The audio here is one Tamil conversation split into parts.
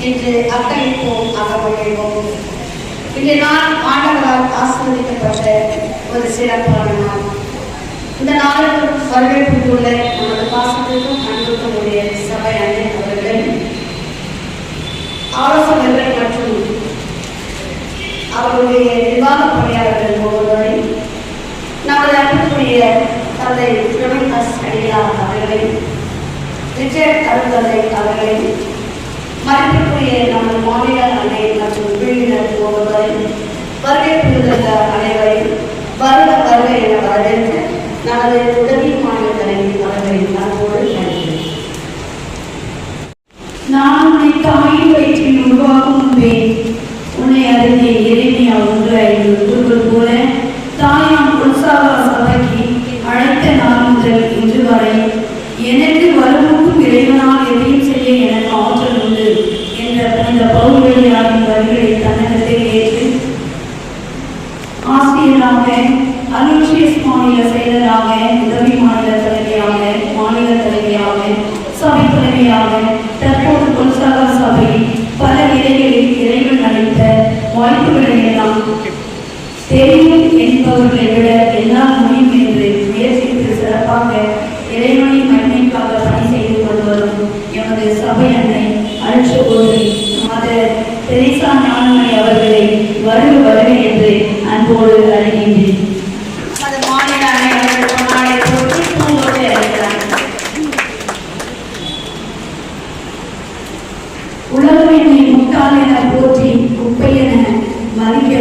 என்று அர்ப்பணிப்போம், அகமகிழ்வோம். இன்றைய நாள் ஆண்டவரால் ஆசீர்வதிக்கப்பட்ட ஒரு சிறப்பான நாள். இந்த நாளுக்கு வரவேற்புள்ள நமது பாசத்திற்கும் அன்புக்கும் உடைய சபை அன்னை அவர்கள், ஆலோசகர்கள் மற்றும் அவருடைய நிர்வாக பணியாளர்கள் ஒவ்வொருவரை, நமது அன்புக்குரிய தந்தை பிரமிதாஸ் அடிகளார் அவர்களை, ரிச்சர்ட் அருந்தந்தை அவர்களை, மதிப்பிற்குரிய நமது மாநில அன்னை மற்றும் குழுவினர் ஒவ்வொருவரை, வரவேற்புள்ள அனைவரையும் வருக வருக என வரவேற்று நமது உதவி மாநில தலைமை அவர்களை அன்போடு நன்றி. நான் உன்னை தாயின் வயிற்றில் உருவாகும் முன்பே உன்னை அறிந்தே எளிமையா ஒன்று போல தாயாம் உற்சாக சபைக்கு அழைத்த நாள் முதல் இன்று வரை எனக்கு வருமுக்கும் இறைவனால் எதையும் செய்ய எனக்கு ஆற்றல் உண்டு என்ற புனித பவுல்வெளியாரின் வரிகளை தன்னகத்தில் ஏற்று ஆசிரியராக, அலோசியஸ் மாநில செயலராக, உதவி மாநில தலைமையாக, மாநில தலைமையாக, சபை தலைமையாக, தற்போது உற்சாக சபை பல நிலைகளில் இறைவன் அளித்த வாய்ப்புகளை எல்லாம் தெரியும் என்பவர்களை விட எல்லாம் முடியும் என்று முயற்சித்து சிறப்பாக இறைவனை மகிமைக்காக பணி செய்து கொண்டு வரும் எமது சபை அன்னை அருட்சகோதரி மாதர் தெரேசா ஞானமணி அவர்களை வருக வருக என்று அன்போடு அழைக்கின்றேன். அது மாநில அன்னை அவர்கள் கொண்டாடி போட்டு பூங்கோட்டை அழைக்கிறார். உலகம் என்னை முட்டாள் என போற்றி குப்பை என மதிக்க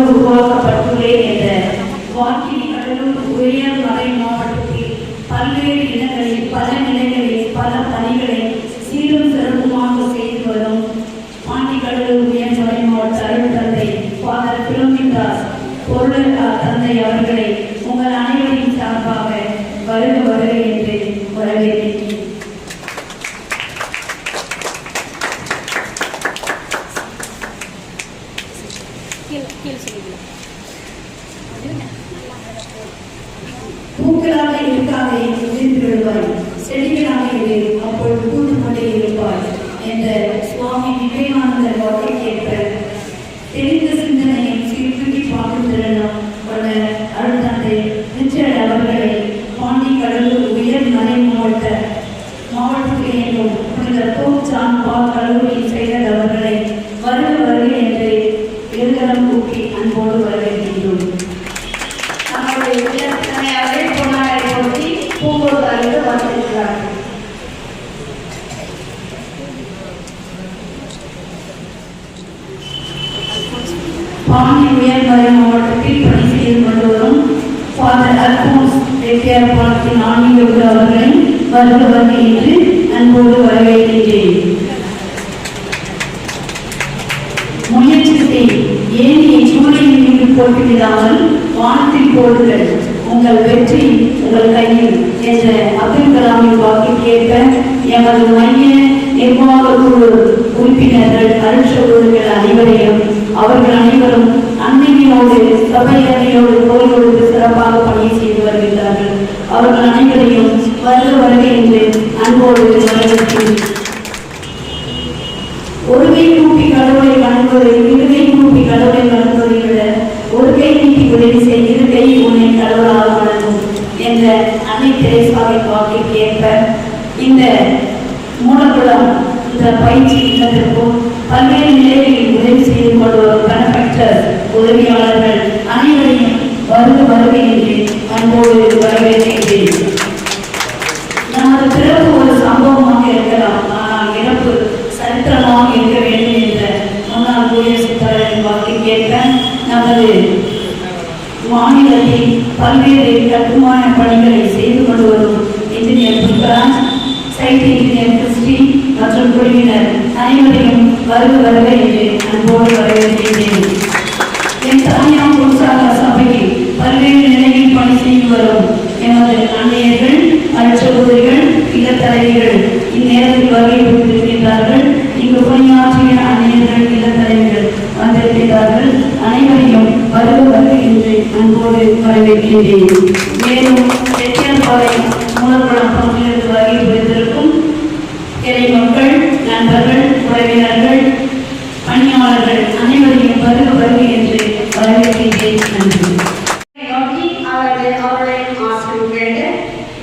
உருவாக்கப்பட்டுள்ளேன் என்ற வாக்கின் கடலூர் உயர் மறை மாவட்டத்தில் பல்வேறு இடங்களில் பல நிலைகளில் பல பணிகளை சீரும் சிறப்புமாக செய்து வரும் பாண்டிக்கடலூர் உயர் மறை மாவட்ட அருள் தந்தை ஃபாதர் பிலோமிதாஸ் பொருளர் தந்தை அவர்களை உங்கள் அனைவரின் சார்பாக வருக வருக என்று வரவேற்கிறேன். பூக்களாக இருக்காதே உதிர்ந்து விடுவாய், செடிகளாக இரு அப்பொழுது பூத்து கொண்டே இருப்பாய் என்ற சுவாமி விவேகானந்தர் வாக்கைக்கேற்ப தெரிந்த சிந்தனையை சீர்தூக்கி பார்க்கும் திறனும் கொண்ட அருள் தந்தை ரிச்சர்ட் அவர்களை பாண்டி கடலூர் உயர் மறை மாவட்டத்தில் இயங்கும் புனித போப் ஜான் பால் கல்லூரியின் செயலர் அவர்களை வருக வருக என்று இருகரம் கூப்பி அன்போடு வரவேற்கின்றோம். நம்முடைய இல்லத்தனை அவர்கள் கொண்டாடி போட்டி பூங்கோட்டைக்கு வந்திருக்கிறார்கள். பாண்டி உயர்மறை மாவட்டத்தில் பணி செய்து கொண்டு வரும் ஃபாதர் அல்போன்ஸ் ரெட்டியார் பாலத்தின் ஆன்மீக குரு அவர்களை வருக வருக என்று அன்போடு வரவேற்கின்றேன். முயற்சி செய், ஏனியை சூழலின் மீது போட்டுவிடாமல் வானத்தில் போடுங்கள், உங்கள் வெற்றி உங்கள் கையில் என்ற அப்துல் கலாமின் வாக்கிற்கேற்ப எமது மைய நிர்வாக குழு உறுப்பினர்கள் அருட்சகோதரிகள் அனைவரையும் அவர்கள் அனைவரும் அன்னையோடு சபை அன்னையோடு கோயில் கொடுத்து சிறப்பாக பணியை செய்து வருகிறார்கள். அவர்கள் அனைவரையும் வருக வருக என்று அன்போடு வரவேற்கிறேன். ஒரு கை கூப்பி கடவுளை வணங்குவதை இருகை கூப்பி கடவுளை வணங்குவதை விட ஒரு கை நீட்டி உதவி செய்ய இரு கை உன்னை கடவுளாக வணங்கும் என்ற அன்னை தெரேசாவின் வாக்கிற்கு ஏற்ப இந்த மூலக்குளம் இந்த பயிற்சி இல்லத்திற்கும் பல்வேறு நிலைகளில் உதவி செய்து கொண்டு வரும் கனப்பற்ற உதவியாளர்கள் அனைவரையும் வருக வருக என்று அன்போடு வரவேற்கின்றேன். நமது பிறப்பு ஒரு சம்பவமாக இருக்கலாம், ஆனால் இறப்பு சரித்திரமாக இருக்க வேண்டும் என்ற முன்னாள் குடியரசுத் தலைவரின் வாக்கிற்கேற்ப நமது மாநிலத்தில் பல்வேறு கட்டுமான பணிகளை செய்து கொண்டு வரும் engineer Pushparaj, site engineer Christy மற்றும் குழுவினர் அனைவரையும் வருக வருக என்று அன்போடு வரவேற்கின்றேன். என் தாயாம் உற்சாக சபையில் பல்வேறு நிலையில் பணி செய்து வரும் எமது அன்னையர்கள், அருட்சகோதரிகள், இல்லத்தலைவிகள் இந்நேரத்தில் வருகை புரிந்திருக்கின்றார்கள். இங்கு பணியாற்றிய அன்னையர்கள், இல்லத்தலைவிகள் வந்திருக்கிறார்கள். அனைவரையும் வருக வருக என்று அன்போடு வரவேற்கின்றேன். மேலும் பாறை மூலக்குளம் பகுதியிலிருந்து வருகை புரிந்திருக்கும் இறை மக்கள், நண்பர்கள், பணியாளர்கள் அனைவரையும் வருக வருக என்று வரவேற்கிறேன். நன்றி. நோக்கி அவர்களை ஆசிரியர்கள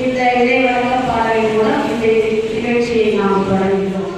இந்த இடைவழக்க பாடலின் மூலம் இந்த நிகழ்ச்சியை நாம் தொடங்குகிறோம்.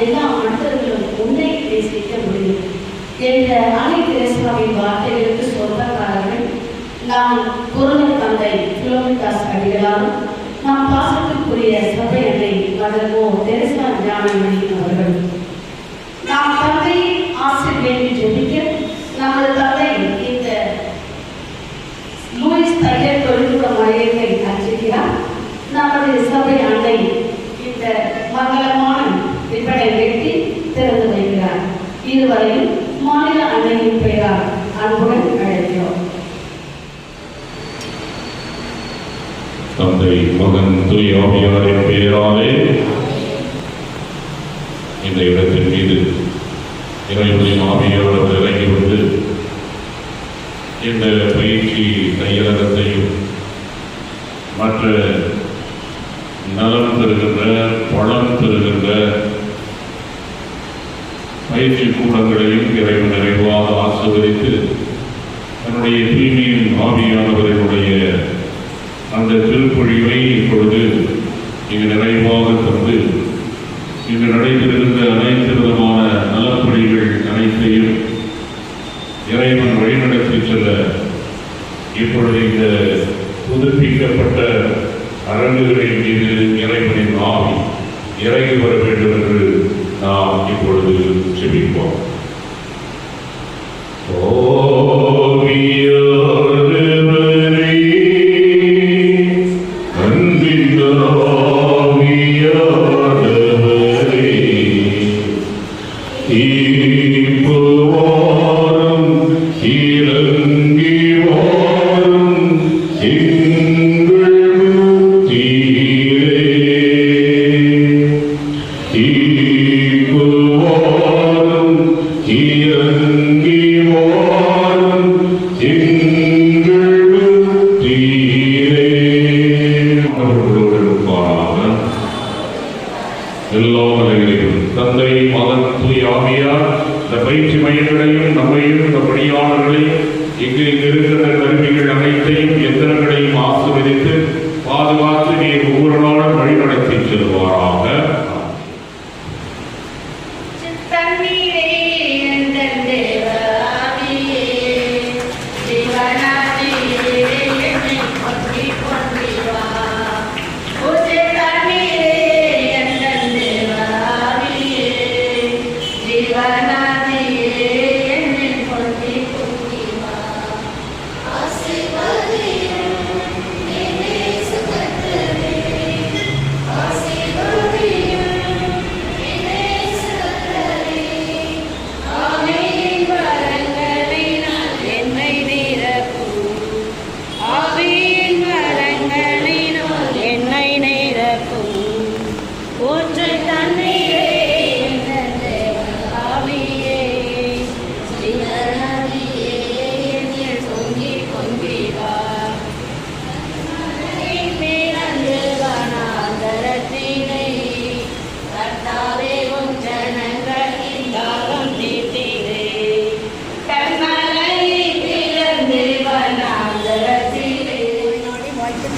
எல்லா மனிதர்களும் உன்னை நேசிக்க முடியும் என்ற அன்னை தெரேசாவின் வார்த்தைகளுக்கு சொந்தக்காரர்கள் நாம் குருநர் தந்தை பிலோமிதாஸ் அடிகளாரும் நாம் பாசத்துக்குரிய சபை அன்னை மதர்மோ தெரேசா ஞானமணி அவர்கள். நாம் தந்தை ஆசிரியர் ஜெபிக்க நமது தந்தை இந்த லூயிஸ் தையர் தொழில்நுட்ப மையத்தை அர்ச்சிக்கிறார். நமது சபை அன்னை இந்த மங்களமான விற்பனை வெட்டி திறந்து வைக்கிறார். இதுவரையில் மாநில அன்னையின் பெயரால் அன்புடன் அழைக்கிறோம். தந்தை மகன் தூய ஆவியாரின் பெயராலே இந்த இடத்தின் மீது இறைவனின் ஆவியாளர் இறங்கிவிட்டு இந்த பயிற்சி கையலகத்தையும் மற்ற நலம் பெறுகின்ற பலம் பெறுகின்ற பயிற்சி கூடங்களையும் இறைவன் நிறைவாக ஆசீர்வதித்து தன்னுடைய தூய்மையின் ஆவியானவர்களுடைய அந்த திருப்பொழிவை இப்பொழுது இங்கு நிறைவாக தந்து இங்கு நடைபெறுகின்ற அனைத்து விதமான நலப்பணிகள் அனைத்தையும் இறைவன் வழிநடத்தி செல்ல இப்பொழுது இந்த புதுப்பிக்கப்பட்ட அரங்குகளின் மீது இறைவனின் ஆவி இறங்கி வர வேண்டும் என்று நாம் இப்பொழுது செபிப்போம். தந்தை மகன் தூய ஆவியார் இந்த பயிற்சி மையங்களையும் நம்மையும் இந்த பணியாளர்களையும் இங்கு இருக்கிற கருவிகள் அனைத்தையும் எந்திரங்களையும் ஆசீர்வதித்து பாதுகாத்து நீர் ஒவ்வொரு நாளும் வழிநடத்தி செல்வாராக.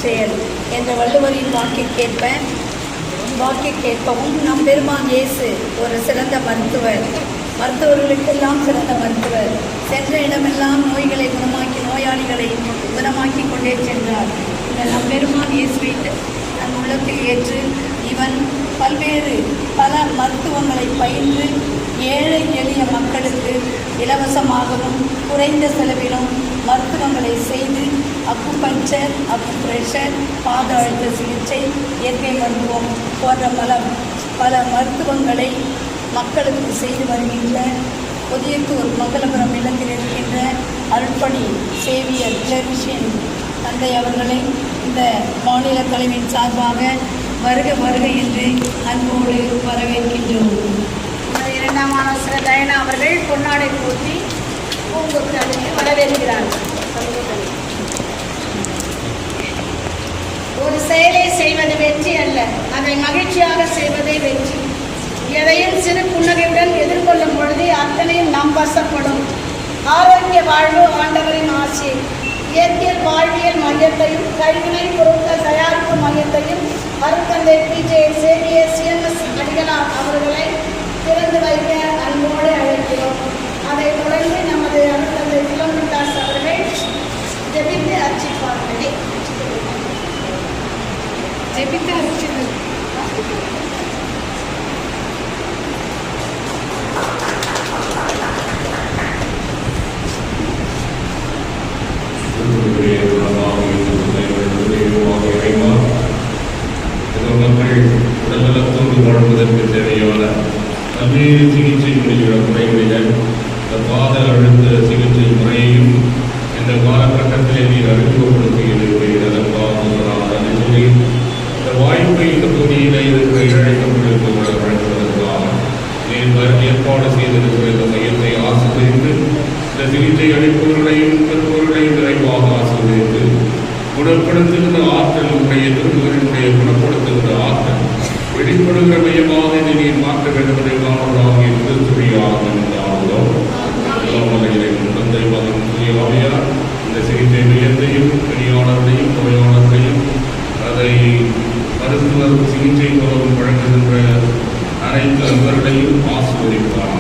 செயல் என்ற வள்ளுவரின் வாக்கிற்கேற்பவும் நம் பெருமான் இயேசு ஒரு சிறந்த மருத்துவர், மருத்துவர்களுக்கெல்லாம் சிறந்த மருத்துவர். சென்ற இடமெல்லாம் நோய்களை குணமாக்கி நோயாளிகளை குணமாக்கி கொண்டே சென்றார். இந்த நம் பெருமான் இயேசுவை தன் உள்ளத்தில் ஏற்று இவன் பல மருத்துவங்களை பயின்று ஏழை எளிய மக்களுக்கு இலவசமாகவும் குறைந்த செலவிலும் மருத்துவங்களை செய்து அக்குபஞ்சர், அக்குப்ரெஷர், பாத அழுத்த சிகிச்சை, இயற்கை மருத்துவம் போன்ற பல மருத்துவங்களை மக்களுக்கு செய்து வருகின்ற புதியத்தூர் மங்களபுரம் இல்லத்தில் இருக்கின்ற அருட்பணி சேவியர் கிளரிஷியன் தந்தை அவர்களை இந்த மாநில தலைமையின் சார்பாக வருக வருக என்று அன்போடு வரவேற்கின்றோம். இரண்டாம் ஆலோசகர் டயனா அவர்கள் பொன்னாடை போற்றி பூங்கொத்து அளித்து வரவேற்கிறார்கள். ஒரு செயலை செய்வது வெற்றி அல்ல, அதை மகிழ்ச்சியாக செய்வதே வெற்றி. எதையும் சிறு புன்னகையுடன் எதிர்கொள்ளும் பொழுது அத்தனையும் நம் வசப்படும். ஆரோக்கிய வாழ்வு ஆண்டவரின் ஆசை. இயற்பியல் வாழ்வியல் மையத்தையும் கைவினை பொருட்கள் தயாரிப்பு மையத்தையும் அருட்தந்தை PJ சேவியர் CMS அடிகளார் அவர்களை திறந்து வைக்க அன்போடு அழைக்கிறோம். அதைத் தொடர்ந்து நமது அருட்தந்தை பிலோமிதாஸ் அவர்கள் ஜெபித்து அர்ச்சிப்பார்கள். ஜெபித்து அர்ச்சிப்பார்கள். மக்கள் உடல்நலத்தோடு வாழ்வதற்கு தேவையான பல்வேறு சிகிச்சை முறைகளில் இந்த பாத அழுத்த சிகிச்சை முறையையும் இந்த காலகட்டத்திலே நீர் அறிமுகப்படுத்தி இருக்கிறதற்காக சொல்லி இந்த வாய்ப்பை இந்த பகுதியில் இருக்கிற இழைக்கப்பட்டிருக்க வழங்குவதற்காக நீர் ஏற்பாடு செய்திருக்கிற இந்த மையத்தை ஆசிரியத்து இந்த சிகிச்சை அளிப்பவர்களையும் பெறுபவர்களையும் நிறைவாக ஆசிரியத்து குணப்படுத்துகின்ற ஆற்றல் உடைய திருமகனுடைய குணப்படுத்துகின்ற ஆற்றல் வெளிப்படுகிற மையமாக இதை நீர் மாற்ற வேண்டும் என்பதை காணொலியாக திருத்துறையாக இருந்தாலும் தந்தை மகன் தூயாமையார் இந்த சிகிச்சை மையத்தையும் பணியாளர்களையும் நோயாளர்களையும் அதை மருத்துவர் சிகிச்சை மூலம் வழங்குகின்ற அனைத்து அன்பர்களையும் ஆசீர்வதிப்பாராக.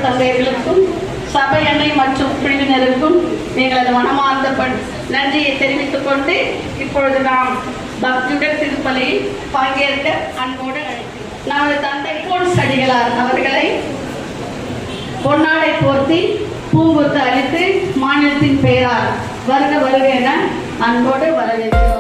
அருள் தந்தையர்களுக்கும் சபை அன்னை மற்றும் குழுவினருக்கும் எங்களது மனமார்ந்த நன்றியை தெரிவித்துக் கொண்டு இப்பொழுது நாம் பக்தியுடன் திருப்பலியில் பங்கேற்க அன்போடு அழைக்கிறோம். நமது தந்தை போன்ஸ் அடிகளார் அவர்களை பொன்னாடை போர்த்தி பூங்கொத்து அளித்து மாநிலத்தின் பெயரால் வருக வருக என அன்போடு வரவேற்கிறோம்.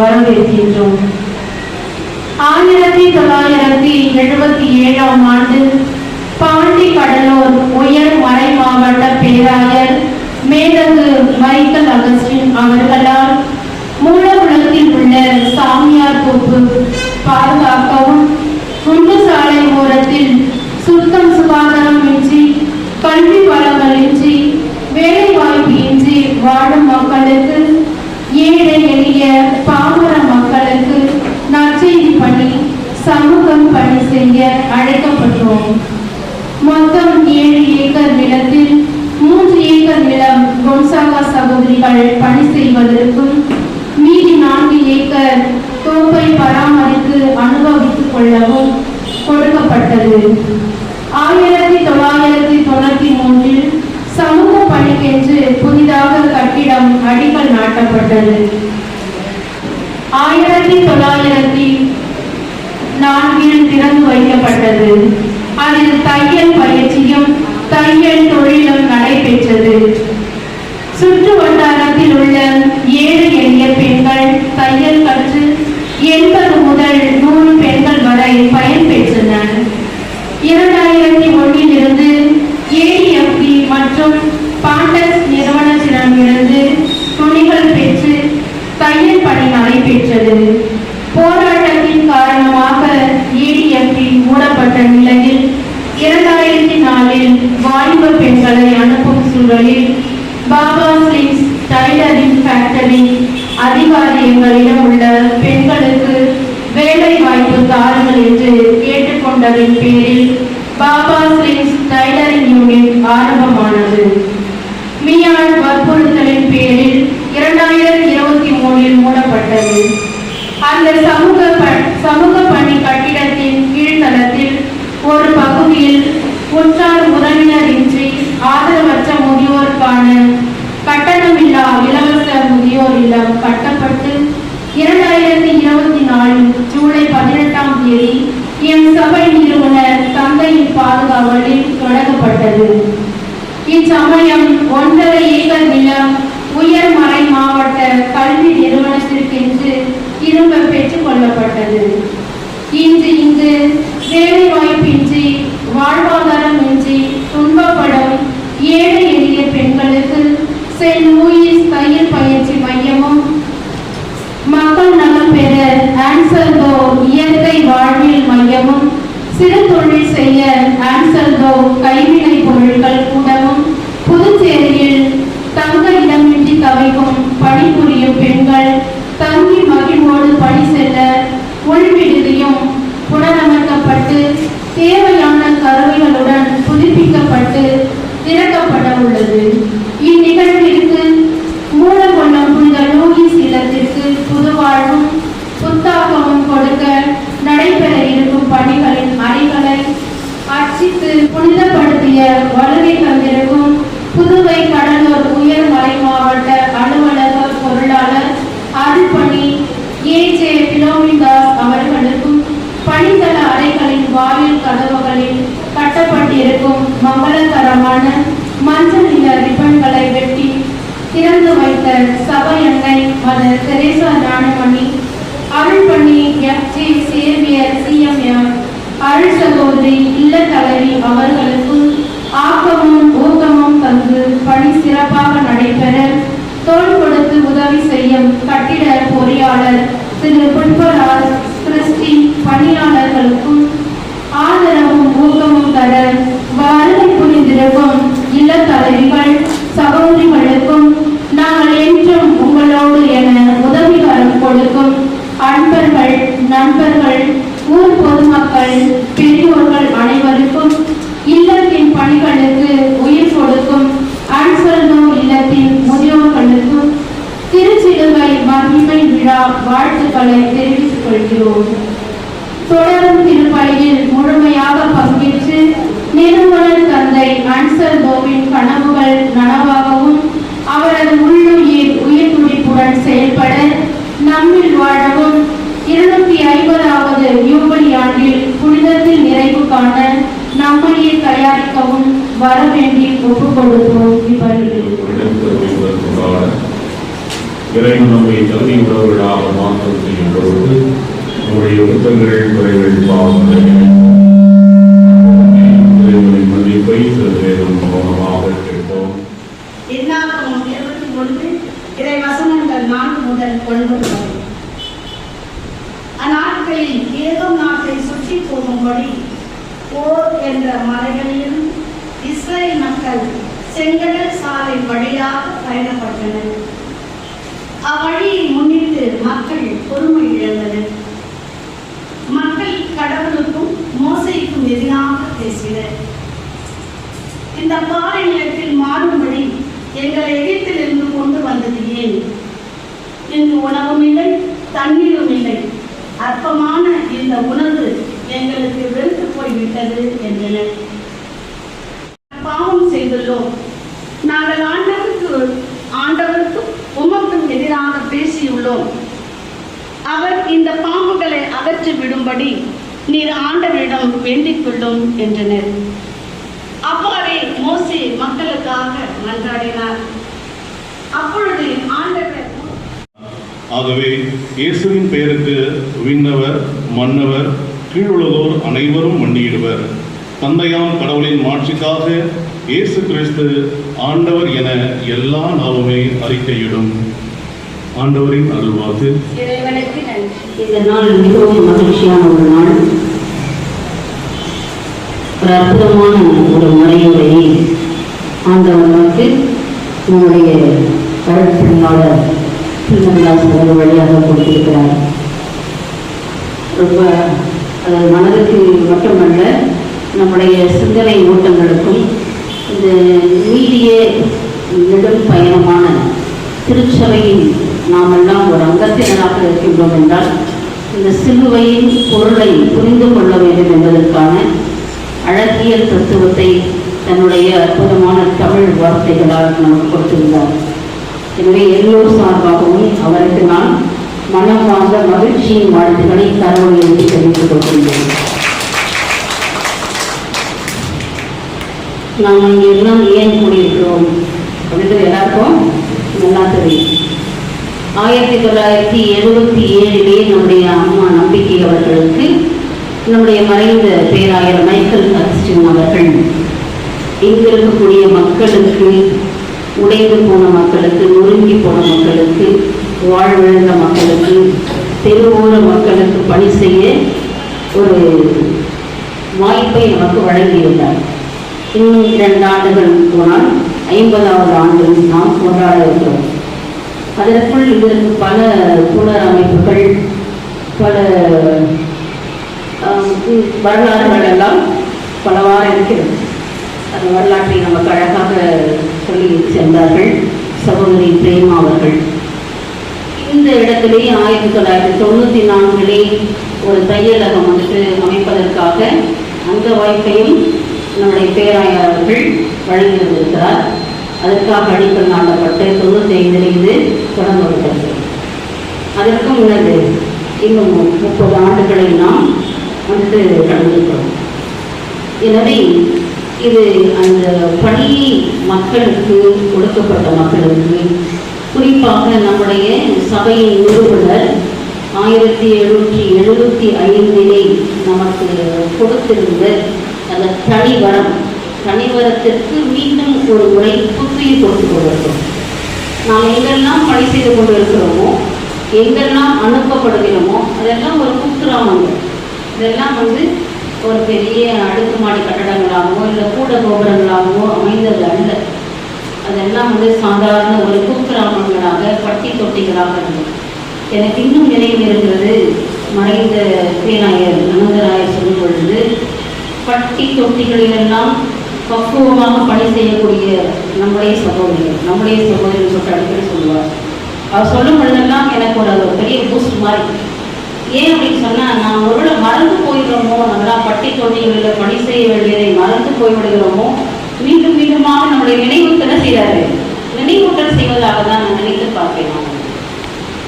வரவேற்கின்றோம். 1977 ஆண்டு பாண்டி கடலூர் உயர் மறை மாவட்ட பேராயர் மேதகு மைக்கேல் அகஸ்டின் அவர்களால் மூலகுளத்தில் உள்ள சாமியார் தோப்பு பாதுகாக்கவும், குண்டு சாலை ஓரத்தில் சுத்தம் சுகாதாரம் இன்றி, கல்வி வளங்களின்றி, வேலை வாய்ப்பு இன்றி வாழும் மக்களுக்கு, ஏழை எளிய பாமர மக்களுக்கு நற்செய்தி பணி, சமூகம் பணி செய்ய அழைக்கப்பட்டோம். மொத்தம் 7 ஏக்கர் நிலத்தில் 3 ஏக்கர் நிலம் கொன்சாகா சகோதரிகள் பணி செய்வதற்கும், மீதி 4 ஏக்கர் தோப்பை பராமரித்து அனுபவித்துக் கொள்ளவும் கொடுக்கப்பட்டது. 1993 சமூக பணிக்கென்று புதிதாக கட்டிடம் அடிக்கல் நாட்டப்பட்டது. 1904 திறந்து வைக்கப்பட்டது. அதில் தையல் பயிற்சியும் தையல் தொழிலும் நடைபெற்றது. சுற்று வட்டாரத்தில் உள்ள 7 எளிய பெண்கள் தையல் கற்று 80 முதல் 100 பெண்கள் வரை பயன்பெற்றனர். 2001 இருந்து ADFD மற்றும் பாண்டஸ் நிறுவனத்திடமிருந்து துணிகள் பெற்று தையல் பணி நடைபெற்றது. போராட்டத்தின் காரணமாக உத்தரவின் பேரில் பாபா ஸ்லிம்ஸ் டைலரிங் யூனிட் ஆரம்பமானது. மியான் வற்புறுத்தலின் பேரில் 2023 மூடப்பட்டது. அந்த சமூக பணி கட்டிடத்தின் கீழ்த்தளத்தில் ஒரு பகுதியில் உற்றார் உறவினரின்றி ஆதரவற்ற முதியோருக்கான கட்டணமில்லா இலவச முதியோர் இல்லம் கட்டப்பட்டு 2024 ஜூலை 18ஆம் தேதி எம் சபை நிறுவனர் தந்தையின் பாதுகாவலில் தொடங்கப்பட்டது. இச்சமயம் 1.5 ஏக்கர் நிலம் உயர்மறை மாவட்ட கல்வி நிறுவனத்திற்கென்று திரும்ப பெற்றுக் கொள்ளப்பட்டது. இன்று இங்கு வேலை வாய்ப்பின்றி வாழ்வாதாரமின்றி துன்பப்படும் ஏழை எளிய பெண்களுக்கு சென்ட் லூயிஸ் தையல் பயிற்சி மையமும், மக்கள் நலம் பெற ஆன்சல்தோ இயற்கை வாழ்வியல் மையமும், சிறு தொழில் செய்ய ஆன்சல்தோ கைவினை பொருட்கள் கூடமும், புதுச்சேரியில் தங்க இடமின்றி தவிக்கும் பணிபுரியும் பெண்கள் தங்கி மகிழ்வோடு பணி செல்ல உள்விடுதியும் புனரமைக்கப்பட்டு தேவையான கருவிகளுடன் புதுப்பிக்கப்பட்டு திறக்கப்பட உள்ளது. இந்நிகழ்விற்கு மூலகொள்ளும் புனித லூயிஸ் இல்லத்திற்கு புதுவாழ்வும் புத்தாக்கமும் கொடுக்க நடைபெற இருக்கும் பணிகளின் அறைகளை அர்ச்சித்து புனிதப்படுத்திய வருகை தந்திருக்கும் புதுவை கடலூர் உயர்மறை மாவட்ட அலுவலக பொருளாளர் அருள்பணி ஏ.ஜே. பிலோமிதாஸ் அவர்களுக்கும் பணித்தள அறைகளின் வாயில் கதவுகளில் கட்டப்பட்டிருக்கும் மங்களகரமான மஞ்சள் நிற ரிப்பன்களை வெட்டி திறந்து வைத்த சபை அன்னை மதர் தெரேசா ஞானமணி, அருள்பணி எஃப்.ஜே. சேவியர் சிஎம்ஆர், அருள் சகோதரி இல்ல தலைவி அவர்களுக்கும் ஆக்கமும் ஊக்கமும் தந்து பணி சிறப்பாக நடைபெற தோள் கொடுத்து உதவி செய்யும் கட்டிட பொறியாளர் திரு புஷ்பராஜ் கிறிஸ்டி பணியாளர்களுக்கும் ஆதரவும் ஊக்கமும் தர வருகை புரிந்திருக்கும் இல்ல தலைவிகள் சகோதரிகளுக்கும் நாங்கள் என்றும் உங்களோடு என உதவிகரம் கொடுக்கும் அன்பர்கள், நண்பர்கள், ஊர் பொதுமக்கள், பெரியோர்கள் அனைவருக்கும் இல்லத்தின் பணிகளுக்கு உயிர் கொடுக்கும் ஆன்சல்தோ இல்லத்தின் முதியோர்களுக்கும் திருச்சிலுவை மகிமை விழா வாழ்த்துக்களை தெரிவித்துக் கொள்கிறோம். தொடரும் திருப்பலியில் முழுமையாக பங்கேற்று நிறுவனர் தந்தை ஆன்சல்தோவின் கனவுகள் நனவாகவும் அவரது உள்ளுயிர் உயிர் துடிப்புடன் செயல்பட நம்மில் வாழவும் 250வது யூபிலி ஆண்டில் புனிதத்தில் நிறைவு காண நம்மையே தயாரிக்கவும் வரவேண்டி ஒப்புக் கொடுப்போம். இறைவன் நம்மை தகுதி உறவுகளாக மாற்றம் செய்யும் பொழுது நம்முடைய குற்றங்கள் குறைகள் பாவங்களின் மதிப்பை சிறிதும் மௌனமாக கேட்டோம். என்னாகும் 21 இறை வசனங்கள் 4 முதல் 9 வரை. அந்நாட்களில் ஏதோ நாட்டை சுற்றி போகும்படி ஓர் என்ற மலைகளிலும் இஸ்ரேல் மக்கள் செங்கடல் சாலை வழியாக பயணப்பட்டனர். அவ்வழியை முன்னிட்டு மக்கள் பொறுமை இழந்தனர். மக்கள் கடவுளுக்கும் மோசேக்கும் எதிராக பேசினர். இந்த பாறை நிலத்தில் மாறும்படி எங்களை எகிப்திலிருந்து கொண்டு வந்தது ஏன்? இங்கு உணவும் இல்லை, தண்ணீரும் இல்லை. அற்பமான இந்த உணவு எங்களுக்கு வெறுத்து போய்விட்டது என்றனர். பாவம் செய்துள்ளோம். நாங்கள் ஆண்டவருக்கும் உமக்கும் எதிராக பேசியுள்ளோம். அவர் இந்த பாம்புகளை அகற்றி விடும்படி நீர் ஆண்டவரிடம் வேண்டிக் கொள்ளும் என்றனர். அவ்வாறே மோசே மக்களுக்காக மன்றாடினார். அப்பொழுது ஆண்டவர், ஆகவே இயேசுவின் பெயருக்கு விண்ணவர் மன்னவர் கீழுள்ளதோர் அனைவரும் மண்டியிடுவர். தந்தையாம் கடவுளின் மாட்சிக்காக இயேசு கிறிஸ்து ஆண்டவர் என எல்லா நாவுமே அறிக்கையிடும். ஆண்டவரின் அருள்வாக்கு. இறைவனுக்கு நன்றி. இந்த நாள் மிகவும் மகிழ்ச்சியான ஒரு நாள். ஒரு அற்புதமான ஒரு முறையுரையை ஆண்டவர் நமக்கு நம்முடைய கருப்பணியாளர் திருமணதாசர் வழியாக கொடுத்திருக்கிறார். ரொம்ப அது மனதுக்கு மட்டுமல்ல, நம்முடைய சிந்தனை ஓட்டங்களுக்கும் இந்த நீடிய நெடும் பயணமான திருச்சபையின் நாமெல்லாம் ஒரு அங்கத்தினராக இருக்கின்றோம் என்றால் இந்த சிலுவையின் பொருளை புரிந்து கொள்ள வேண்டும் என்பதற்கான அழகியல் தத்துவத்தை தன்னுடைய அற்புதமான தமிழ் வார்த்தைகளால் நமக்கு கொடுத்திருந்தார். எனவே எல்லோர் சார்பாகவும் அவருக்கு நான் மனம் வாழ்ந்த மகிழ்ச்சியின் வாழ்த்துக்களை தரவு எழுதி தெரிவித்துக் கொள்கின்றேன். நாம் இங்கே எல்லாம் ஏன் கூடியிருக்கிறோம் அப்படின்றது எல்லாருக்கும் நல்லா தெரியும். 1977 நம்முடைய அம்மா நம்பிக்கை அவர்களுக்கு நம்முடைய மறைந்த பேராயர் மைக்கேல் அகஸ்டின் அவர்கள் இங்கு இருக்கக்கூடிய மக்களுக்கு, உடைந்து போன மக்களுக்கு, நொறுங்கி போன மக்களுக்கு, வாழ்விழந்த மக்களுக்கு, தெருவோர மக்களுக்கு பணி செய்ய ஒரு வாய்ப்பை நமக்கு வழங்கியுள்ளார். இன்னும் 2 ஆண்டுகள் போனால் 50வது ஆண்டு நாம் கொண்டாட இருக்கிறோம். அதற்குள் இதற்கு பல புனரமைப்புகள், பல வரலாறுகள் எல்லாம் பலவாறு இருக்கிறது. அந்த வரலாற்றை நமக்கு அழகாக சொல்லி சென்றார்கள் சகோதரி பிரேமா அவர்கள். இந்த இடத்திலே 1994 ஒரு தையலகம் அமைப்பதற்காக அந்த வாய்ப்பையும் நம்முடைய பேராயர் அவர்கள் வழங்கியிருந்திருக்கிறார். அதற்காக அடிக்கல் நாட்டப்பட்டு 95 இது தொடங்கப்பட்டது. அதற்கும் முன்னது இன்னும் 30 ஆண்டுகளை நாம் கடந்திருக்கிறோம். எனவே இது அந்த பணியை மக்களுக்கு கொடுக்கப்பட்ட மக்களுக்கு, குறிப்பாக நம்முடைய சபையின் நிறுவனர் 1775 நமக்கு கொடுத்திருந்த அந்த தனிவரத்திற்கு மீண்டும் ஒரு முறை புத்துயிர் கொடுத்து கொண்டிருக்கிறோம். நாம் எங்கெல்லாம் பணி செய்து கொண்டு இருக்கிறோமோ, எங்கெல்லாம் அனுப்பப்படுகிறோமோ அதெல்லாம் ஒரு குக்கிராமங்கள். இதெல்லாம் ஒரு பெரிய அடுக்குமாடி கட்டடங்களாகவோ இல்லை கூட கோபுரங்களாகவோ அமைந்தது அல்ல. அதெல்லாம் சாதாரண ஒரு குக்கிராமங்களாக, பட்டி தொட்டிகளாக இருந்தது. எனக்கு இன்னும் நினைவு இருக்கிறது, மறைந்த பேராயர் அனந்தராயர் சொல்லும் பொழுது, பட்டி தொட்டிகளிலெல்லாம் பக்குவமாக பணி செய்யக்கூடிய நம்முடைய சகோதரிகள் சொல்லிட்டு அடிக்கடி சொல்லுவார். அவர் சொல்லும் பொழுதெல்லாம் எனக்கு ஒரு பெரிய பூஸ்ட் மாதிரி. ஏன் அப்படின்னு சொன்னால், நாம் ஒருவேளை மறந்து போயிடுறோமோ, நம்மளாம் பட்டி தொட்டிகளில் பணி செய்ய வேண்டியதை மறந்து போய்விடுகிறோமோ, மீண்டும் மீண்டுமாக நம்முடைய நினைவூட்டல் செய்கிறாரு. நினைவூட்டல் செய்வதாக தான் நான் நினைத்து பார்க்கிறேன்.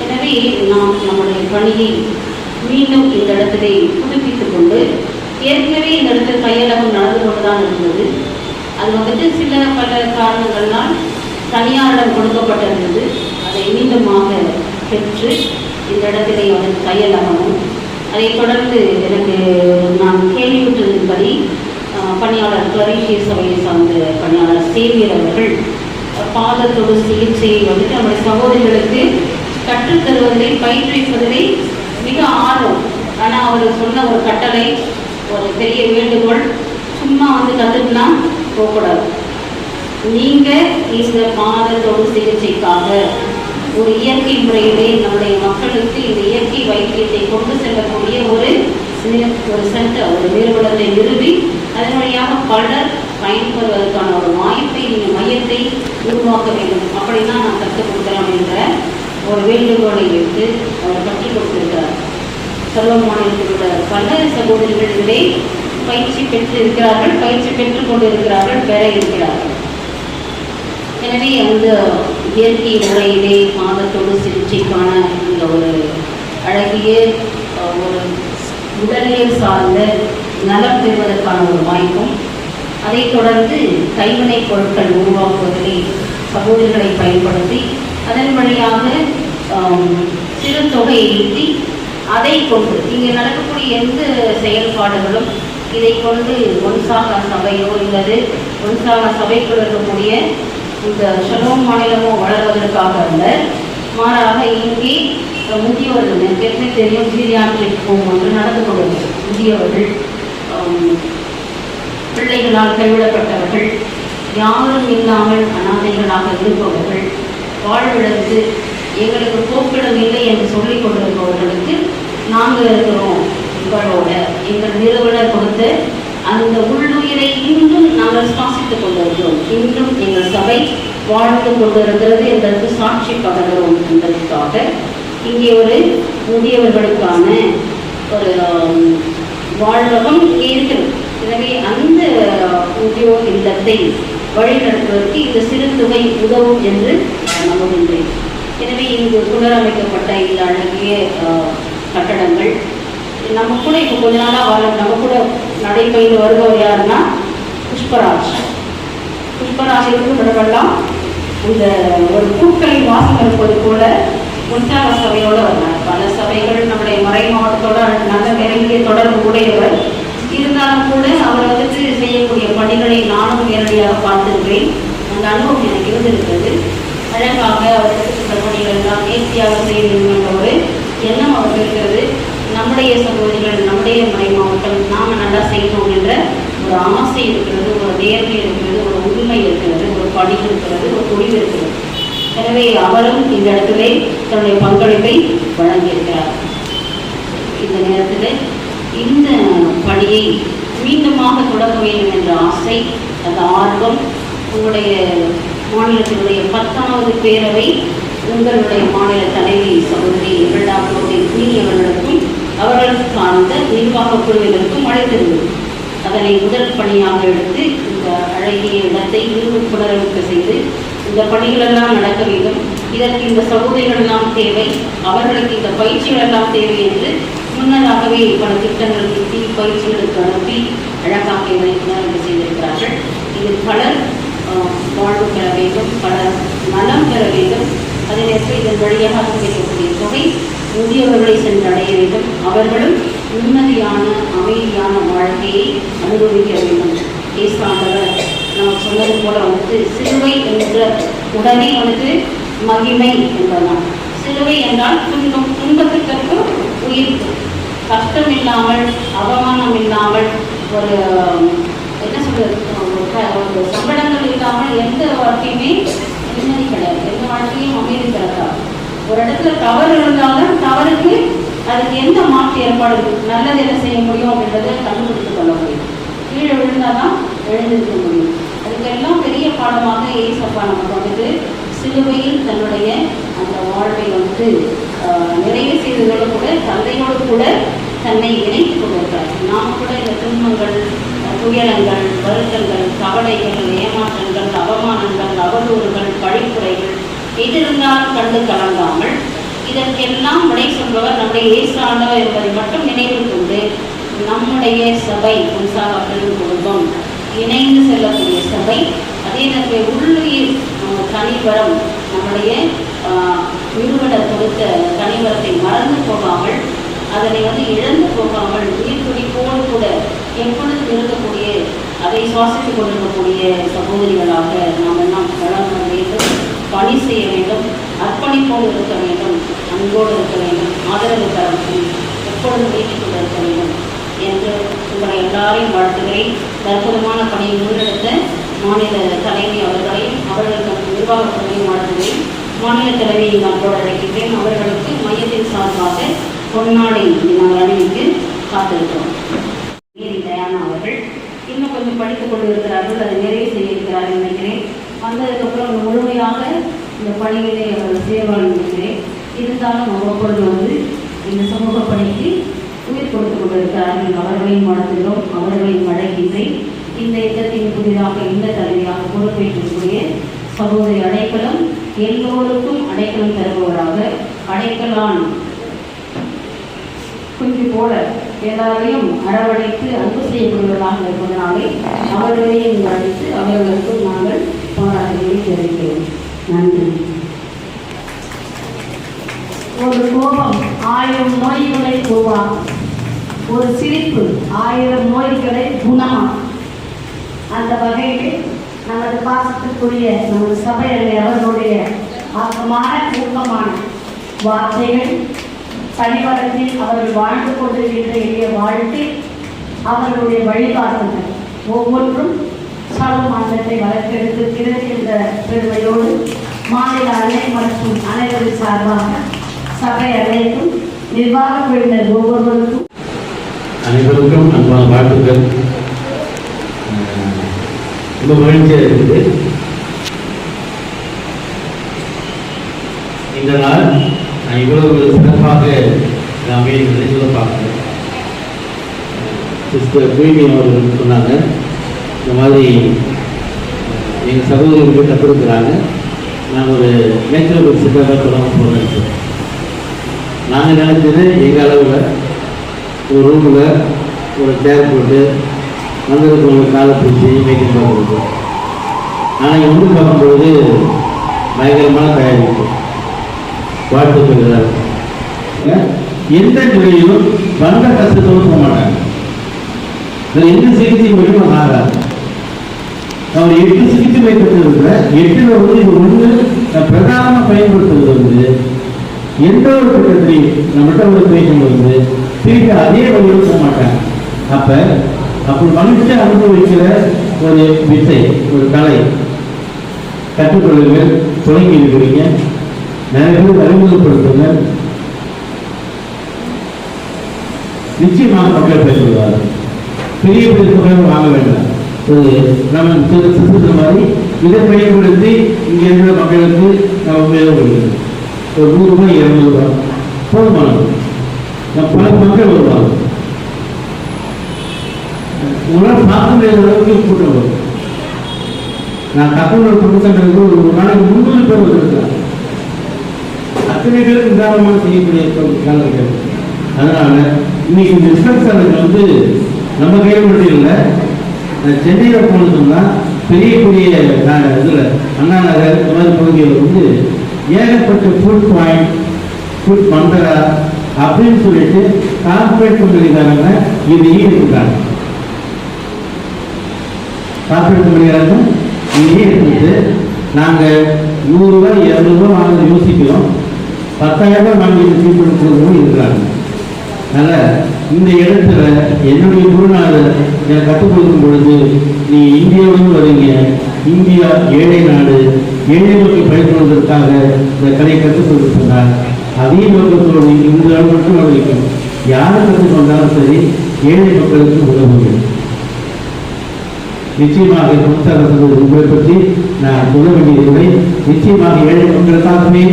எனவே நாம் நம்முடைய பணியை மீண்டும் இந்த இடத்திலே புதுப்பித்துக் கொண்டு, ஏற்கனவே இந்த இடத்தில் கையளவும் நடந்து கொண்டுதான் இருந்தது. அது சில பல காரணங்களால் தனியாரிடம் கொடுக்கப்பட்டிருந்தது. அதை மீண்டுமாக பெற்று இந்த இடத்திலே கையளவும், அதை தொடர்ந்து எனக்கு நான் கேள்விப்பட்டதின்படி பணியாளர் கிளரிஷிய சபையை சார்ந்த பணியாளர் சேவியர் அவர்கள் பாதத்தோடு சிகிச்சையை நம்முடைய சகோதரிகளுக்கு கற்றுத்தருவதை, பயிற்றுவிப்பதிலே மிக ஆர்வம். ஆனால் அவர் சொன்ன ஒரு கட்டளை, ஒரு பெரிய வேண்டுகோள், சும்மா கற்றுக்கினா போகக்கூடாது. நீங்கள் இந்த பாதத்தோடு சிகிச்சைக்காக ஒரு இயற்கை முறையிலே நம்முடைய மக்களுக்கு இந்த இயற்கை வைத்தியத்தை கொண்டு செல்லக்கூடிய ஒரு சென்டர், ஒரு நிறுவனத்தை நிறுவி அதன் வழியாக பலர் பயன்பெறுவதற்கான ஒரு வாய்ப்பை, நீங்கள் மையத்தை உருவாக்க வேண்டும். அப்படின்னா நான் கற்றுக் கொடுக்கலாம் என்ற ஒரு வேண்டுகோளை எடுத்து அவர் கற்றுக் கொடுத்திருக்கிறார். சர்வ மாநிலத்தில் உள்ள பல சகோதரிகள் இதிலே பயிற்சி பெற்று இருக்கிறார்கள், பயிற்சி பெற்றுக் கொண்டு இருக்கிறார்கள், பெற இருக்கிறார்கள். எனவே அந்த இயற்கை முறையிலே பாதத்தோடு சிகிச்சைக்கான இந்த ஒரு அழகிய ஒரு உடலியல் சார்ந்த நலம் பெறுவதற்கான ஒரு வாய்ப்பும், அதைத் தொடர்ந்து கைவினை பொருட்கள் உருவாக்குவதிலே சகோதரிகளை பயன்படுத்தி அதன் வழியாக சிறு தொகையை ஈட்டி அதை கொண்டு இங்கே நடக்கக்கூடிய எந்த செயல்பாடுகளும் இதை கொண்டு ஒன்சாக சபையோ இல்லது ஒன்சாக சபைக்குள் இருக்கக்கூடிய இந்த ஷலோம் மாநிலமோ வளர்வதற்காக அல்ல, மாறாக இங்கே முதியோர்கள், எனக்கு தெரியும் பீடியாட்ரிக் ஹோம் ஒன்று நடந்து கொண்டிருக்கிறது. முதியவர்கள், பிள்ளைகளால் கைவிடப்பட்டவர்கள், யாரும் இல்லாமல் அனாதைகளாக இருப்பவர்கள், வாழ்விழந்து எங்களுக்கு போக்கிடம் இல்லை என்று சொல்லிக் கொண்டிருப்பவர்களுக்கு நாங்கள் இருக்கிறோம், எங்களோட எங்கள் நிறுவனர் கொடுத்த அந்த உள்ளுயிரை இன்றும் நாங்கள் சுவாசித்துக் கொண்டிருக்கிறோம். இன்றும் எங்கள் சபை வாழ்ந்து கொண்டிருக்கிறது என்பதற்கு சாட்சி பகர்கிறோம் என்பதற்காக இங்கே ஒரு முதியவர்களுக்கான ஒரு வாழ்வகம் இங்கே இருக்கிறது. எனவே அந்த முதியோர் இல்லத்தை வழிநடத்துவதற்கு இந்த சிறு தொகை உதவும் என்று நம்புகின்றேன். எனவே இங்கு புனரமைக்கப்பட்ட இந்த அழகிய கட்டடங்கள் நம்ம கூட இப்போ கொஞ்ச நாளாக நம்ம கூட நடைபயில வருபவர் யாருன்னா புஷ்பராஜிற்கு விடப்படலாம். இந்த ஒரு பூக்களின் வாசம் இருப்பது போல உற்சாக சபையோடு வந்தார். பல சபைகள் நம்முடைய மறை மாவட்டத்தோட நல்ல நெருங்கிய தொடர்பு உடையவர். இருந்தாலும் கூட அவர் வந்துட்டு செய்யக்கூடிய பணிகளை நானும் நேரடியாக பார்த்திருக்கிறேன். அந்த அனுபவம் எனக்கு இருந்திருக்கிறது. அழகாக அவர் எடுத்துக்கின்ற பணிகள் எல்லாம் நேர்த்தியாக செய்ய வேண்டும் என்ற ஒரு எண்ணம் அவர் இருக்கிறது. நம்முடைய சகோதரிகள், நம்முடைய மறை மாவட்டம் நாம் நல்லா செய்யணும் என்ற ஒரு ஆசை இருக்கிறது, ஒரு நேர்மை இருக்கிறது, ஒரு உண்மை இருக்கிறது, ஒரு பணி இருக்கிறது, ஒரு துணிவு இருக்கிறது. எனவே அவரும் இந்த இடத்திலே தன்னுடைய பங்களிப்பை வழங்கியிருக்கிறார். இந்த நேரத்தில் இந்த பணியை மீண்டுமாக தொடங்க வேண்டும் என்ற ஆசை, அந்த ஆர்வம் உங்களுடைய மாநிலத்தினுடைய 10வது பேரவை உங்களுடைய மாநில தலைவி சகோதரி அவர்களுக்கும் அவர்களுக்கு சார்ந்த நிர்வாக குழுவினருக்கும் அழைத்திருந்தது. அதனை முதல் பணியாக எடுத்து இந்த அழகிய இடத்தை மீண்டும் புனரமைப்பு செய்து இந்த பணிகளெல்லாம் நடக்க வேண்டும். இதற்கு இந்த சகோதரிகள் எல்லாம் தேவை, அவர்களுக்கு இந்த பயிற்சிகள் எல்லாம் தேவை என்று முன்னதாகவே பல திட்டங்கள் தீட்டி பயிற்சிகளுக்கு அனுப்பி அழகாக இதனை புனரமைப்பு செய்திருக்கிறார்கள். இதில் பலர் வாழ்வு பெற வேண்டும், பலர் நலம் பெற வேண்டும். அதே நேரத்தில் இதன் வழியாக கிடைக்கக்கூடிய தொகை முதியவர்களை சென்றடைய வேண்டும். அவர்களும் நிம்மதியான அமைதியான வாழ்க்கையை அனுபவிக்க வேண்டும். ஏசாண்டவர் நாம் சொன்னது போல வந்துட்டு சிலுவை என்ற உடனே வந்துட்டு மகிமை என்பதுதான். சிலுவை என்றால் துன்பம், துன்பத்திற்கு உயிர், கஷ்டம் இல்லாமல் அவமானம் இல்லாமல் ஒரு என்ன சொல்றது, ஒரு சம்பளங்கள் இல்லாமல் எந்த வாழ்க்கையுமே நிம்மதி கிடையாது, எந்த வாழ்க்கையும் அமைதி கிடையாது. ஒரு இடத்துல தவறு இருந்தாலும் தவறுக்கு அதுக்கு எந்த மாற்று ஏற்பாடு நல்லது என்ன செய்ய முடியும் அப்படின்றத கண்டுபிடித்து கொள்ள முடியும். கீழே விழுந்தாதான் எழுந்திருக்க முடியும். அதுக்கெல்லாம் பெரிய பாடமாக ஏசப்பா நமக்கு வந்துட்டு சிலுவையில் தன்னுடைய அந்த வாழ்வை வந்துட்டு நிறைவு செய்ததோடு கூட தந்தையோடு கூட தன்னை இணைத்துக் கொண்டிருக்கிறார். நாம் கூட இந்த துன்பங்கள், துயரங்கள், வருத்தங்கள், கவலைகள், ஏமாற்றங்கள், அவமானங்கள், அவதூறுகள், பழிப்புரைகள் எது இருந்தாலும் கண்டு கலங்காமல் இதற்கெல்லாம் விடை சொல்பவர் நம்முடைய இயேசு ஆண்டவர் என்பதை மட்டும் நினைவில் கொண்டு நம்முடைய சபை உற்சாகத்தின் குடும்பம் இணைந்து செல்லக்கூடிய சபை. அதே நேரத்தில் உள்ளுயிர் தனிவரம் நம்முடைய நிறுவனர் கொடுத்த தனிவரத்தை மறந்து போகாமல், அதனை இழந்து போகாமல் உயிர் துடிப்போடு கூட எப்பொழுது இருக்கக்கூடிய அதை சுவாசித்துக் கொண்டிருக்கக்கூடிய சகோதரிகளாக நாம் எல்லாம் வளர வேண்டும், பணி செய்ய வேண்டும், அர்ப்பணிப்போடு இருக்க வேண்டும், அன்போடு இருக்க வேண்டும், ஆதரவு தரத்தில் எப்பொழுதும் நீட்டிக் கொண்டிருக்க வேண்டும் என்று உங்களை எல்லாரையும் வாழ்த்துகிறேன். அற்புதமான பணியை முன்னெடுத்த மாநில தலைவி அவர்களையும் அவர்களுக்கு நிர்வாகத்தையும் வாழ்த்துகிறேன். மாநில தலைவியை நான் அழைக்கின்றேன். அவர்களுக்கு மையத்தின் சார்பாக பொன்னாடை நாங்கள் அணிவிக்கு காத்திருக்கிறோம். தயானா அவர்கள் இன்னும் கொஞ்சம் படித்துக் கொண்டு இருக்கிறார்கள், அதை நிறைவு செய்திருக்கிறார்கள் நினைக்கிறேன். வந்ததுக்கப்புறம் முழுமையாக இந்த பணிகளை அவர்கள் செய்வார்கள் நினைக்கிறேன். இருந்தாலும் அவ்வப்பொழுது இந்த சமூக பணிக்கு உயிர் கொடுத்துக் கொண்டிருக்கிறார்கள். அவர்களையும் வாழ்த்துகிறோம், அவர்களையும் அழைக்கின்றேன். இந்த இடத்தின் புதிதாக இந்த தலைவியாக பொறுப்பேற்றக்கூடிய சகோதரி அடைக்கலம் எல்லோருக்கும் அடைக்கலம் தருபவராக, அடைக்கலான் குஞ்சு போல எல்லாரையும் அரவணைத்து அன்பு செய்யப்படுவதாக இருப்பதனாலே அவர்களையும் அழைத்து அவர்களுக்கும் நாங்கள் பாராட்டுகளை தெரிவிக்கிறோம். நன்றி. ஒரு கோபம் 1000 நோய்களை உருவாக்கும், ஒரு சிரிப்பு 1000 நோய்களை குணமாக்கும். அந்த வகையில் நமது பாசத்துக்குரிய நமது சபையில் அவர்களுடைய ஆக்கமான ஊக்கமான வார்த்தைகள், தனிவரத்தில் அவர்கள் வாழ்ந்து கொண்டிருக்கின்ற எளிய வாழ்க்கை, அவர்களுடைய வழிகாட்டுதல் ஒவ்வொன்றும் சலமானத்தை வளர்த்தெடுத்திருக்கிறது என்ற பெருமையோடு மாநில அணை மற்றும் அனைவரின் சார்பாக சபை அனைத்தும் நிர்வாக குழுவினர் ஒவ்வொருவருக்கும் அனைவருக்கும் அன்பான வாழ்த்துக்கள். ரொம்ப மகிழ்ச்சியாக இருக்குது. இந்த நாள் இவ்வளவு சிறப்பாக அமையை சொல்ல பார்க்குறேன். சிஸ்டர் பூமி அவர்கள் சொன்னாங்க, இந்த மாதிரி எங்கள் சகோதரிகளுக்கு கற்றுக்கிறாங்க. நான் ஒரு நேச்சுரல் சித்தராக தொடங்க போகிறேன். நாங்கள் நினைச்சது எங்கள் அளவில் ஒரு ரூமில் ஒரு சேர் போட்டு வந்ததுக்கு காலை பிடிச்சி மேக்கிங் பார்க்குறது. ஆனால் வந்து பார்க்கும்பொழுது பயங்கரமான தயாரிப்பு வாழ்த்துக்கள். எந்த துறையிலும் வந்த கஷ்டத்தோடு போக மாட்டாங்க. எந்த சிகிச்சை மட்டும் ஆகாது. அவர் 8 சிகிச்சை வைத்திருக்கிற 8ல் வந்து இது ஒன்று பிரதானமாக பயன்படுத்துவது வந்து எந்த ஒரு திட்டத்தையும் நம்மகிட்ட ஒரு பேசும் பொழுது திருப்பி அதே வழியில் போக மாட்டாங்க. அப்படி மகிழ்ச்சி அனுபவிக்கிற ஒரு வித்தை, ஒரு கலை கற்றுக்கொள்ளுங்கள். தொடங்கி இருக்கிறீங்க. நிறைய பேர் அறிமுகப்படுத்துங்க. நிச்சயமாக மக்கள் பேசுவார்கள். பெரிய பெரிய தொகையை வாங்க வேண்டாம். ஒரு நம்ம சிறுத்த மாதிரி இதை பயன்படுத்தி இங்கே இருக்கிற மக்களுக்கு நம்ம உபயோகப்படுகிறது. ஒரு 100 ரூபாய் 200 ரூபாய் போதுமானது. பல மக்கள் வருவாங்க. உங்களால் பார்க்க முடியாத அளவுக்கு கூட்டம் வரும். நான் தகவல் கொடுத்தது ஒரு நாளைக்கு 300 பேர் வந்திருக்கிறாங்க. அத்தனை பேருக்கு நிதானமாக செய்யக்கூடிய காலகட்டம். அதனால இன்னைக்கு இந்த ரிசப்ஷனுக்கு வந்து நம்ம கையில் மட்டும் இல்லை, சென்னையில் போனதுன்னா பெரிய பெரிய இதில் அண்ணா நகர் இந்த மாதிரி பகுதிகளில் வந்து ஏகப்பட்ட ஃபுட் பாயிண்ட், ஃபுட் மண்டலா அப்படின்னு சொல்லிட்டு கார்பரேட் கம்பெனிக்காரங்க இது ஈடுபட்டாங்க. கார்பரேட் கம்பெனிக்காரங்க இது ஈடுபட்டு நாங்கள் 100 ரூபாய் 200 ரூபாய் வாங்க யோசிக்கிறோம். 10,000 ரூபாய் வாங்கி ட்ரீட்மெண்ட் கொடுக்கணும் இருக்கிறாங்க. அதனால் இந்த இடத்துல என்னுடைய குருநாதர் எனக்கு கற்றுக் கொடுக்கும் பொழுது, நீ இந்தியாவிலும் வரீங்க, இந்தியா ஏழை நாடு, ஏழை மக்கள் பயன்படுவதற்காக இந்த கலை கற்றுக் கொடுத்திருந்தார். அதே நோக்கத்தோடு இந்த மட்டும் வரைக்கும் யாரை கற்றுக்கொண்டாலும் சரி ஏழை மக்களுக்கு உதவுங்கள். நிச்சயமாக உங்களை பற்றி நான் சொல்ல வேண்டியதில்லை. நிச்சயமாக ஏழை மக்களுக்காகவே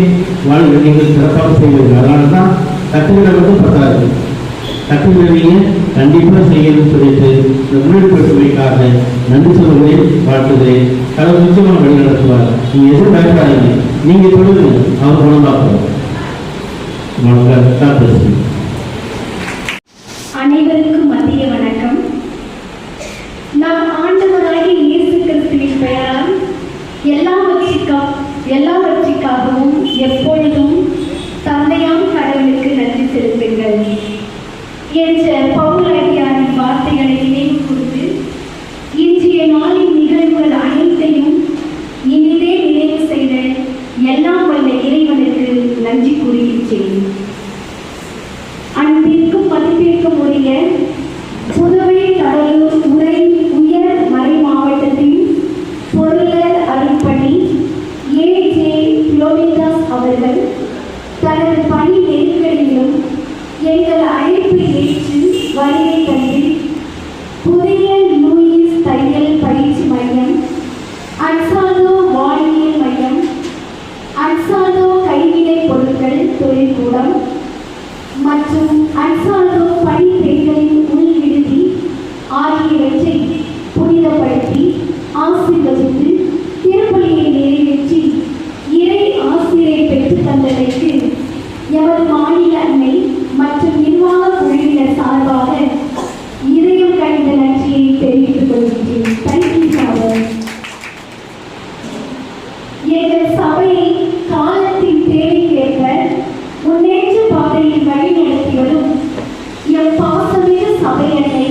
வாழ்வு நீங்கள் சிறப்பாக செய்வீர்கள். அதனால தான் கற்றுக்கிற மட்டும் பத்தாது, கற்றுக்கிறீங்க கண்டிப்பாக செய்யணும்னு சொல்லிட்டு இந்த முன்னெடுப்பு சுவைக்காக நன்றி சொல்லுகிறேன், வாழ்த்துகிறேன். கடவுள் நிச்சயமாக வழி நடத்துவார். நீங்கள் எதுவும் பயப்படாதீங்க, நீங்கள் சொல்லுங்க, அவர் குணமாக்குவார். அனைவருக்கும் மதிய வணக்கம். நாம் ஆண்டவராகிய இயேசு கிறிஸ்துவின் பெயரால் எல்லாவற்றிற்காகவும் எப்பொழுதும் தந்தையாம் கடவுளுக்கு நன்றி செலுத்துங்கள் என்ற பவுலடியாரின் வார்த்தைகளை நினைவு கூர்ந்து இன்றைய நாளின் நிகழ்வுகள் அனைத்தையும் இனிதே நினைவு செய்த எல்லாம் வல்ல இறைவனுக்கு நன்றி கூறுகின்றேன். அன்பிற்கும் மதிப்பிற்கும் உரிய புதுவை கடலூர் உயர் மறை மாவட்டத்தின் பொருளர் அருள்பணி ஏ.ஜே. பிலோமிதாஸ் அவர்கள் தனது பணி நெருக்கடியிலும் எங்கள் அழைப்பை ஏற்று வருகை தந்து புதிய லூயிஸ் தையல் பயிற்சி மையம், அன்சாதோ வானியல் மையம், அன்சாதோ கைவினை பொருட்கள் தொழில்கூடம் மற்றும் அன்சாதோ பணி பெண்களின் உள் விடுதி ஆகியவற்றை புனிதப்படுத்தி ஆசீர்வதித்து திருப்பலியை நிறைவேற்றி இறை ஆசிரியை பெற்றுத் தந்ததற்கு எமது மாநில அன்னை மற்றும் நிர்வாக குழுவினர் சார்பாக இதயம் கணித நன்றியை தெரிவித்துக் கொள்கின்றேன். எங்கள் சபையை காலத்தின் தேவைக்கேற்ப முன்னேற்ற பாதையில் வழிநடத்தி வரும் எம் பாசமிகு சபையன்னை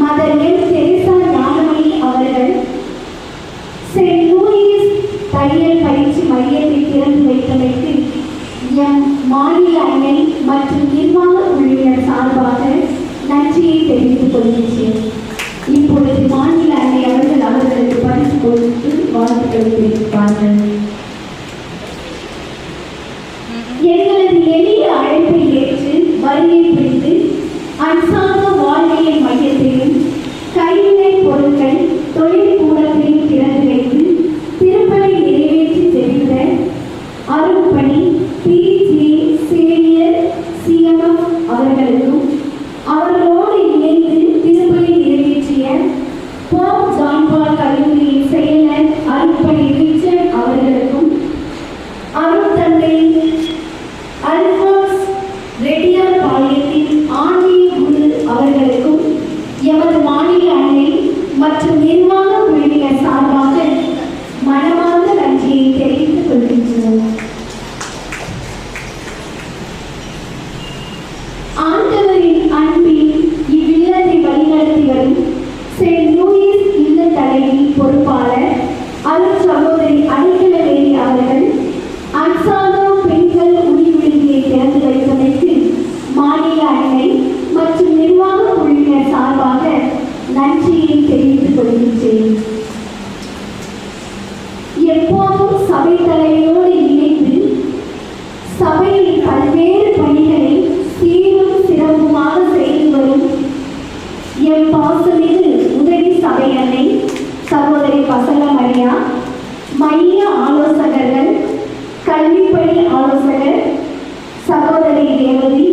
மதர் எம் தெரேசா ஞானமணி அவர்கள் செயின்ட் லூயிஸ் தையல் பயிற்சி மையத்தை திறந்து வைத்தமைக்கு எம் மாநில அன்னை மற்றும் நிர்வாக குழுவினர் சார்பாக நன்றியை தெரிவித்துக் கொள்கின்றேன். இப்பொழுது மாநில அன்னை அவர்களுக்கு பரிசு கொடுத்து வாழ்த்துக்களை தெரிவிப்பார்கள். எங்களது எளிய அழைப்பை ஏற்று வருகை புரிந்து அன்சாத வாழ்க்கை நன்றியை தெரிவித்துக் கொள்கின்றேன். எப்போதும் சபை தலைமையோடு இணைந்து சபையின் பல்வேறு பணிகளை சீரும் சிறப்புமாக செய்து வரும் என் பாசமிகு உதவி சபை அன்னை சகோதரி வசந்த மரியா, மைய ஆலோசகர்கள், கல்விப்பணி ஆலோசகர் சகோதரி தேவதி,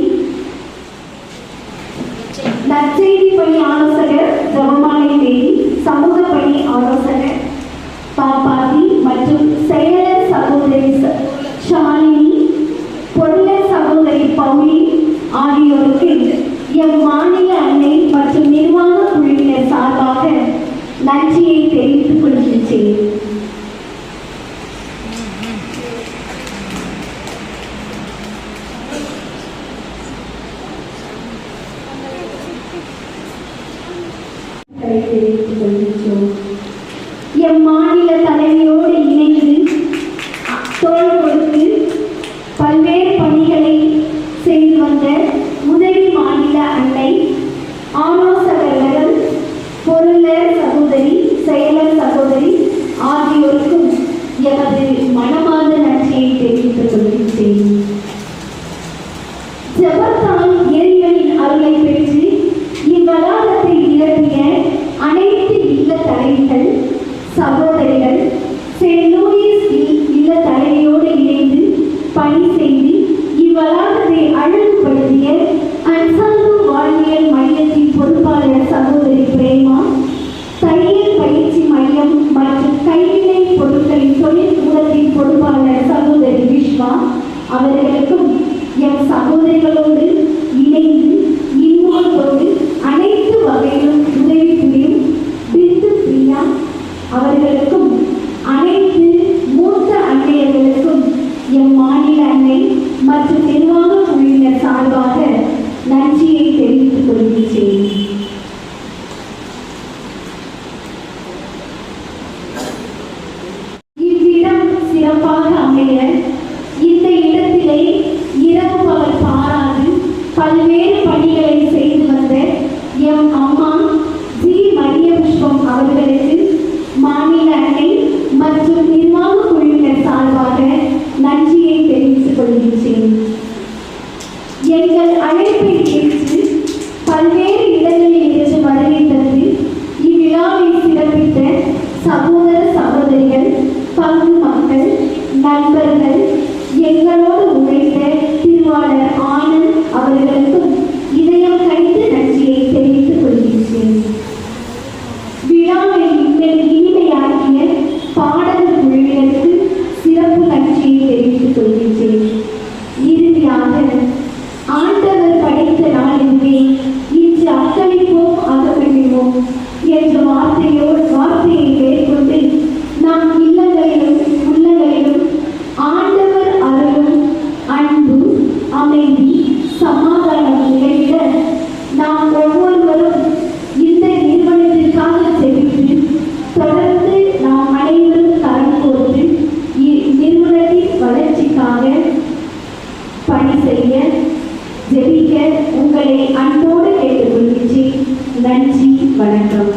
நற்செய்தி பணி ஆலோசகர் ஜெபமாலை தேவி, சமூக பணி ஆலோசகர் பாப்பாத்தி மற்றும் செயலர் சகோதரி ஷாலினி, பொருளர் சகோதரி பவுலி ஆகியோருக்கு எம் மாநில அன்னை மற்றும் நிர்வாக குழுவினர் சார்பாக நன்றியை தெரிவித்துக் கொள்கின்றேன். தெரிவித்துக் கொள்கின்றோம். எம் மாநில தலைமையோடு இணைந்து தோள் கொடுத்து பல்வேறு பணிகளை செய்து வந்த உதவி மாநில அன்னை, ஆலோசகர்கள், பொருளர் சகோதரி, செயலர் சகோதரி ஆகியோருக்கும் எமது மனமார்ந்த நன்றியை தெரிவித்துக் கொள்கின்றேன். ஜெபத்தால் இறைவனின் அருளை பெற்று இவ்வளாகத்தை நிரப்பிய அனைத்து இல்ல தலைவிகள், சகோதரிகள், செயின்ட் லூயிஸ் இல்ல தலைவியோடு இணைந்து பணி செய்து இவ்வளாகத்தை அழகுபடுத்திய அன்சாந்து வாழ்வியல் மையத்தின் பொறுப்பாளர் சகோதரி பிரேமா, தையல் பயிற்சி மையம் மற்றும் கைவினை பொருட்களின் தொழிற்கூடத்தின் பொறுப்பாளர் சகோதரி விஸ்வா அவர்களுக்கும் எம் சகோதரிகளோடு இணைந்து இன்னொருத்தோடு அனைத்து வகையிலும் உதவி புரியும் பிந்து பிரியா அவர்களுக்கும் அனைத்து மூத்த அன்னையர்களுக்கும் எம் மாநில அன்னை மற்றும் நிர்வாக குழுவினர் சார்பாக நன்றியை தெரிவித்துக் கொள்கின்றேன். இவ்விடம் சிறப்பாக அமைய இந்த இடத்திலே இரவு பகல் பாராது பல்வேறு பணிகளை செய்து வந்த எம் அம்மா ஜி மரிய புஷ்பம் அவர்களுக்கு மாநில அன்னை மற்றும் நிர்வாக குழுவினர் சார்பாக நன்றியை தெரிவித்துக் கொள்கின்றேன். எங்கள் அழைப்பை ஏற்று பல்வேறு இடங்களில் இருந்து வருகை தந்து இவ்விழாவை சிறப்பித்த சகோதர சகோதரிகள், பங்கு மக்கள், நண்பர்கள், எங்களோடு உழைத்த திருவாளர் ஆனந்த் அவர்களுக்கும் இதயம் கழித்து நன்றியை தெரிவித்துக் கொள்கின்றேன். விழாவை இனிமையாக்கிய பாடல் குழுவினருக்கு சிறப்பு நன்றியை தெரிவித்துக் கொள்கின்றேன். இறுதியாக ஆண்டவர் படைத்த நாளிலே இன்று அக்களிப்போம் அகமகிழ்வோம் என்ற வார்த்தையை மேற்கொண்டு நம் இல்லங்களிலும் உள்ளங்களிலும் ஆண்டவர் அருளும் அன்பு, அமைதி, சமாதானம் நிறைவிட நாம் ஒவ்வொருவரும் இந்த நிறுவனத்திற்காக செவித்து தொடர்ந்து நாம் அனைவரும் கரம் கோர்த்து நிறுவனத்தின் வளர்ச்சிக்காக பணி செய்ய ஜெபிக்க உங்களை அன்போடு கேட்டுக்கொள்கின்றேன். நன்றி, வணக்கம்.